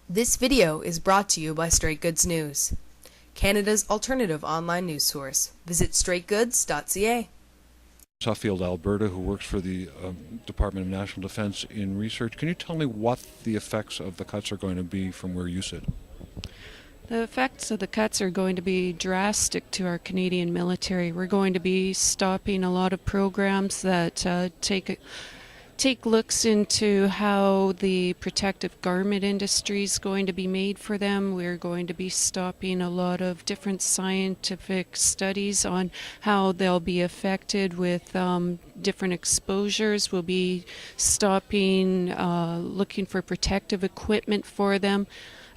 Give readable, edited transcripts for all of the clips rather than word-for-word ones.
This video is brought to you by Straight Goods News, Canada's alternative online news source. Visit straightgoods.ca. Suffield, Alberta, who works for the Department of National Defence in research. Can you tell me what the effects of the cuts are going to be from where you sit? The effects of the cuts are going to be drastic to our Canadian military. We're going to be stopping a lot of programs that take looks into how the protective garment industry is going to be made for them. We're going to be stopping a lot of different scientific studies on how they'll be affected with different exposures. We'll be stopping looking for protective equipment for them.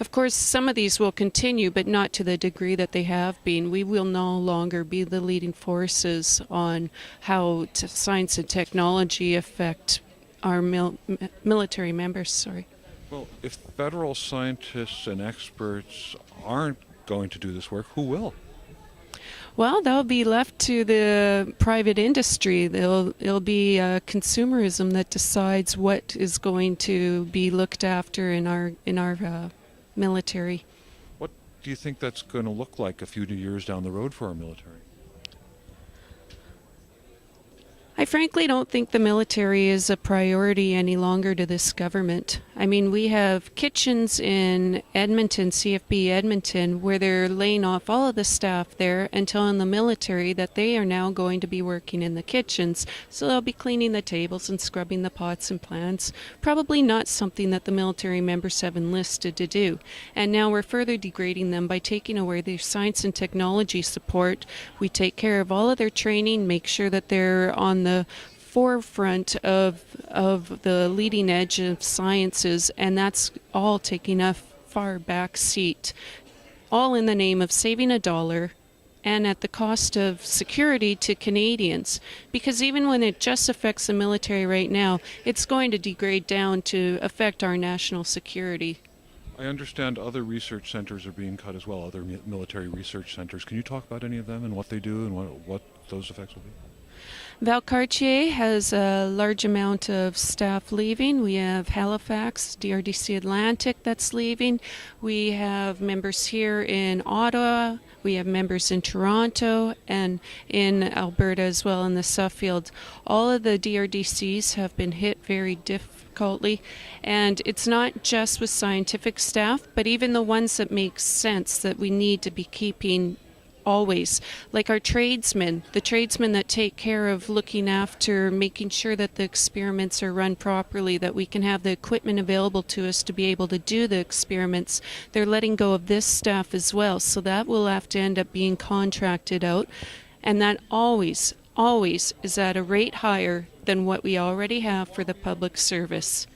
Of course, some of these will continue, but not to the degree that they have been. We will no longer be the leading forces on how science and technology affect our military members. Well, if federal scientists and experts aren't going to do this work, who will? Well, they'll be left to the private industry. It'll be consumerism that decides what is going to be looked after in our military. What do you think that's going to look like a few years down the road for our military? I frankly don't think the military is a priority any longer to this government. I mean, we have kitchens in Edmonton, CFB Edmonton, where they're laying off all of the staff there and telling the military that they are now going to be working in the kitchens. So they'll be cleaning the tables and scrubbing the pots and pans. Probably not something that the military members have enlisted to do. And now we're further degrading them by taking away their science and technology support. We take care of all of their training, make sure that they're on the forefront of the leading edge of sciences, and that's all taking a far back seat, all in the name of saving a dollar and at the cost of security to Canadians. Because even when it just affects the military right now, it's going to degrade down to affect our national security. I understand other research centers are being cut as well, other military research centers. Can you talk about any of them and what they do and what those effects will be? Valcartier has a large amount of staff leaving. We have Halifax, DRDC Atlantic that's leaving. We have members here in Ottawa. We have members in Toronto and in Alberta as well in the Suffield. All of the DRDCs have been hit very difficultly, and it's not just with scientific staff, but even the ones that make sense that we need to be keeping always, like our tradesmen, the tradesmen that take care of looking after making sure that the experiments are run properly, that we can have the equipment available to us to be able to do the experiments. They're letting go of this staff as well, so that will have to end up being contracted out, and that always is at a rate higher than what we already have for the public service.